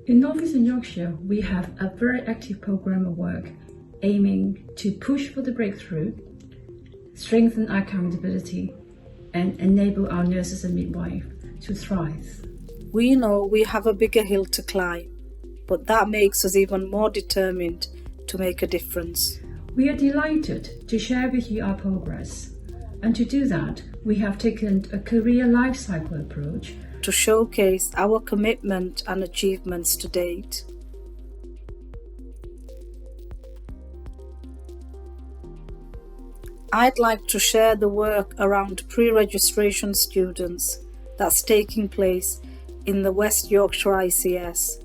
In North Eastern Yorkshire, we have a very active program of work aiming to push for the breakthrough, strengthen our accountability, and enable our nurses and midwives to thrive. We know we have a bigger hill to climb, but that makes us even more determined to make a difference. We are delighted to share with you our progress, and to do that, we have taken a career life cycle approach to showcase our commitment and achievements to date. I'd like to share the work around pre-registration students that's taking place in the West Yorkshire ICS.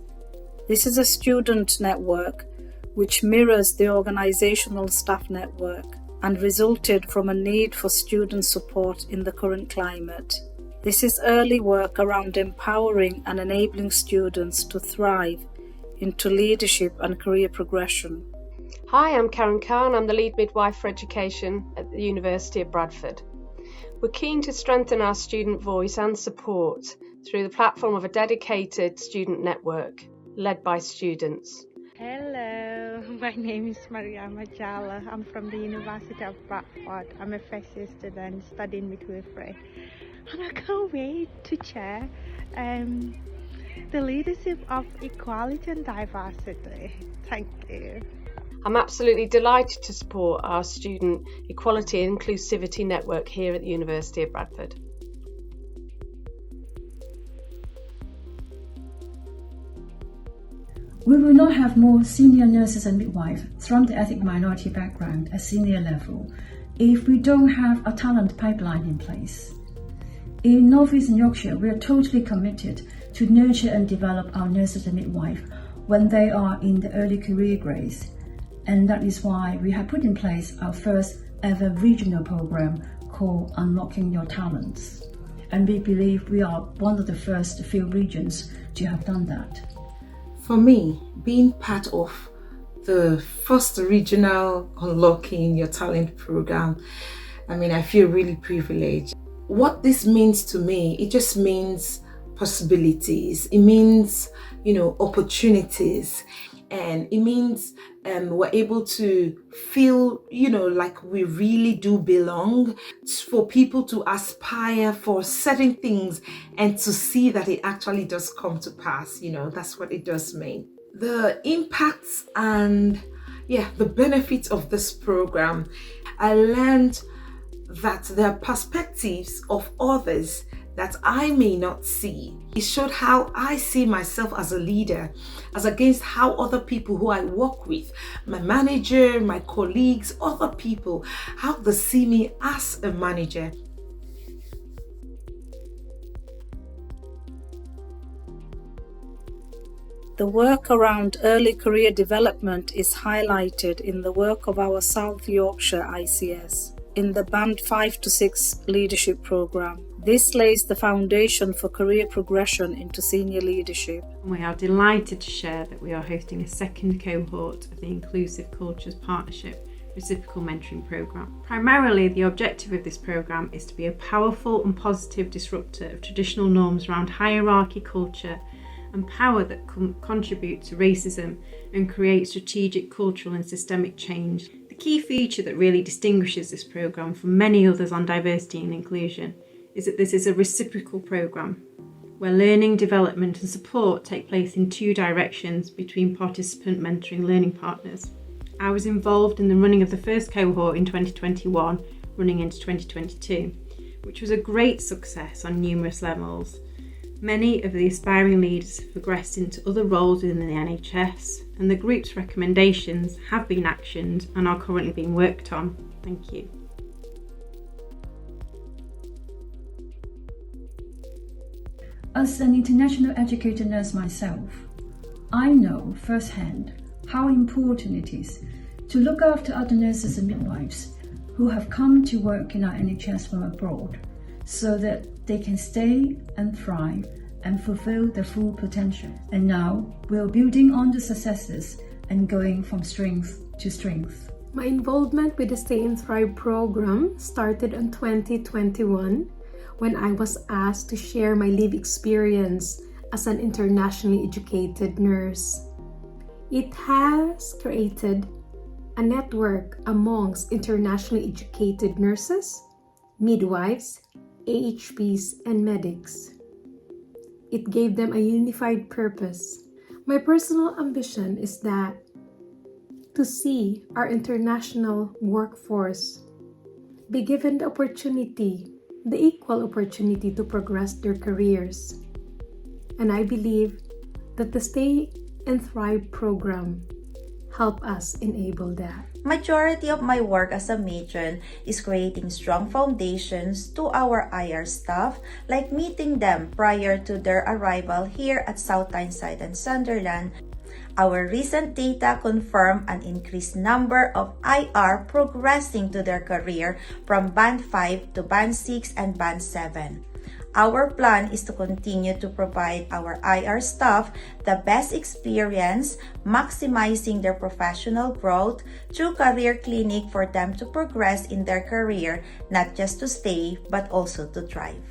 This is a student network which mirrors the organisational staff network and resulted from a need for student support in the current climate. This is early work around empowering and enabling students to thrive into leadership and career progression. Hi, I'm Karen Khan. I'm the lead midwife for education at the University of Bradford. We're keen to strengthen our student voice and support through the platform of a dedicated student network led by students. Hello, my name is Mariama Jala. I'm from the University of Bradford. I'm a first year student studying midwifery. And I can't wait to chair the leadership of equality and diversity. Thank you. I'm absolutely delighted to support our student equality and inclusivity network here at the University of Bradford. We will not have more senior nurses and midwives from the ethnic minority background at senior level if we don't have a talent pipeline in place. In North Eastern Yorkshire, we are totally committed to nurture and develop our nurses and midwives when they are in the early career grades, and that is why we have put in place our first ever regional program called Unlocking Your Talents. And we believe we are one of the first few regions to have done that. For me, being part of the first regional Unlocking Your Talent program, I feel really privileged. What this means to me, it just means possibilities. It means, opportunities. And it means we're able to feel, like we really do belong, for people to aspire for certain things and to see that it actually does come to pass. That's what it does mean. The impacts and the benefits of this program, I learned that there are perspectives of others that I may not see. It showed how I see myself as a leader, as against how other people who I work with, my manager, my colleagues, other people, how they see me as a manager. The work around early career development is highlighted in the work of our South Yorkshire ICS in the Band 5 to 6 leadership program. This lays the foundation for career progression into senior leadership. We are delighted to share that we are hosting a second cohort of the Inclusive Cultures Partnership Reciprocal Mentoring Programme. Primarily, the objective of this programme is to be a powerful and positive disruptor of traditional norms around hierarchy, culture and power that contribute to racism and create strategic cultural and systemic change. The key feature that really distinguishes this programme from many others on diversity and inclusion is that this is a reciprocal programme where learning, development and support take place in two directions between participant mentoring learning partners. I was involved in the running of the first cohort in 2021, running into 2022, which was a great success on numerous levels. Many of the aspiring leaders have progressed into other roles within the NHS, and the group's recommendations have been actioned and are currently being worked on. Thank you. As an international educator nurse myself, I know firsthand how important it is to look after other nurses and midwives who have come to work in our NHS from abroad, so that they can stay and thrive and fulfill their full potential. And now we're building on the successes and going from strength to strength. My involvement with the Stay and Thrive program started in 2021 when I was asked to share my lived experience as an internationally educated nurse. It has created a network amongst internationally educated nurses, midwives, AHPs, and medics. It gave them a unified purpose. My personal ambition is that to see our international workforce be given the opportunity, the equal opportunity to progress their careers. And I believe that the Stay and Thrive program help us enable that. Majority of my work as a matron is creating strong foundations to our IR staff, like meeting them prior to their arrival here at South Tyneside and Sunderland. Our recent data confirm an increased number of IR progressing to their career from Band 5 to Band 6 and Band 7. Our plan is to continue to provide our IR staff the best experience, maximizing their professional growth through career clinic for them to progress in their career, not just to stay, but also to thrive.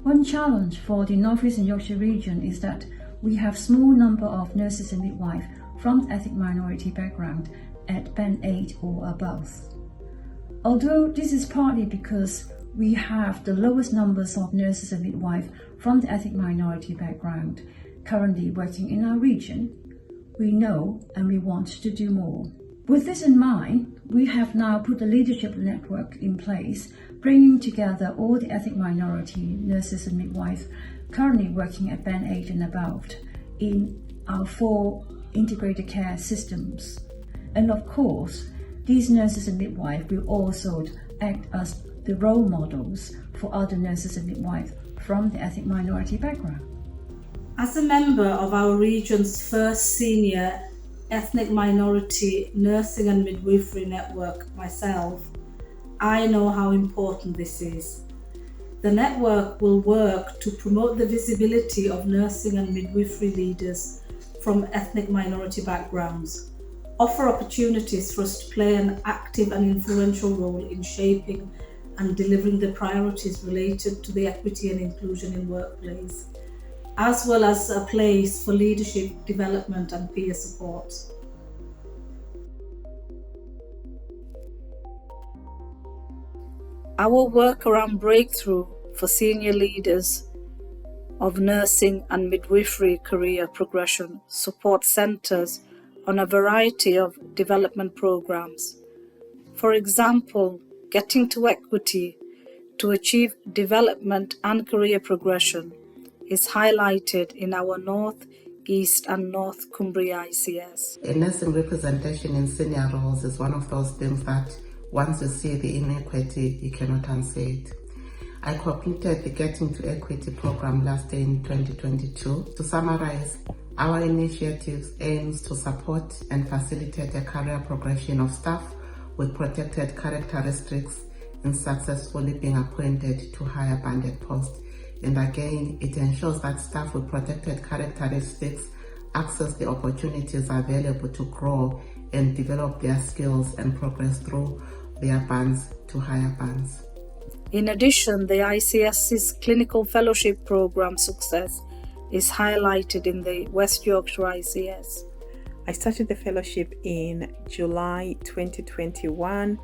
One challenge for the North East and Yorkshire region is that we have small number of nurses and midwives from the ethnic minority background at Band 8 or above. Although this is partly because we have the lowest numbers of nurses and midwives from the ethnic minority background currently working in our region, we know and we want to do more. With this in mind, we have now put a leadership network in place, bringing together all the ethnic minority nurses and midwives currently working at Band 8 and above in our 4 integrated care systems. And of course, these nurses and midwives will also act as the role models for other nurses and midwives from the ethnic minority background. As a member of our region's first senior ethnic minority nursing and midwifery network myself, I know how important this is. The network will work to promote the visibility of nursing and midwifery leaders from ethnic minority backgrounds, offer opportunities for us to play an active and influential role in shaping and delivering the priorities related to the equity and inclusion in workplace, as well as a place for leadership development and peer support. Our work around breakthrough for senior leaders of nursing and midwifery career progression support centers on a variety of development programs. For example, Getting to Equity to achieve development and career progression is highlighted in our North, East and North Cumbria ICS. Nursing representation in senior roles is one of those things that once you see the inequity, you cannot unsee it. I completed the Getting to Equity program last year in 2022. To summarize, our initiatives aims to support and facilitate a career progression of staff with protected characteristics in successfully being appointed to higher banded posts. And again, it ensures that staff with protected characteristics access the opportunities available to grow and develop their skills and progress through their bands to higher bands. In addition, the ICS's clinical fellowship program success is highlighted in the West Yorkshire ICS. I started the fellowship in July 2021,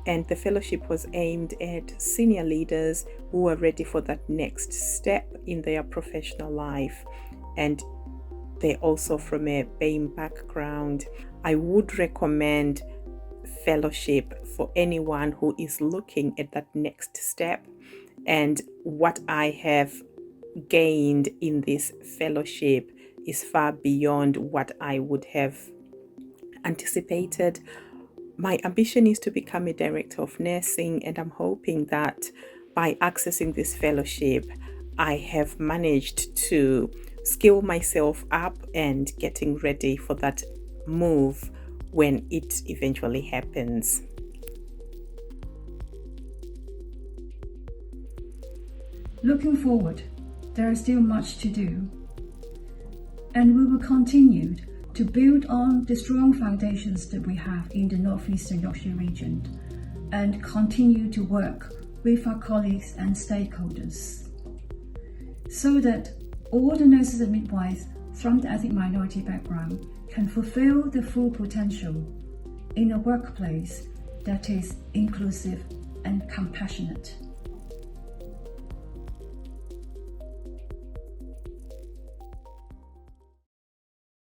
and the fellowship was aimed at senior leaders who are ready for that next step in their professional life, and they're also from a BAME background. I would recommend fellowship for anyone who is looking at that next step, and what I have gained in this fellowship is far beyond what I would have anticipated. My ambition is to become a director of nursing, and I'm hoping that by accessing this fellowship, I have managed to skill myself up and getting ready for that move when it eventually happens. Looking forward, there is still much to do, and we will continue to build on the strong foundations that we have in the North Eastern Yorkshire region and continue to work with our colleagues and stakeholders, so that all the nurses and midwives from the ethnic minority background can fulfill their full potential in a workplace that is inclusive and compassionate.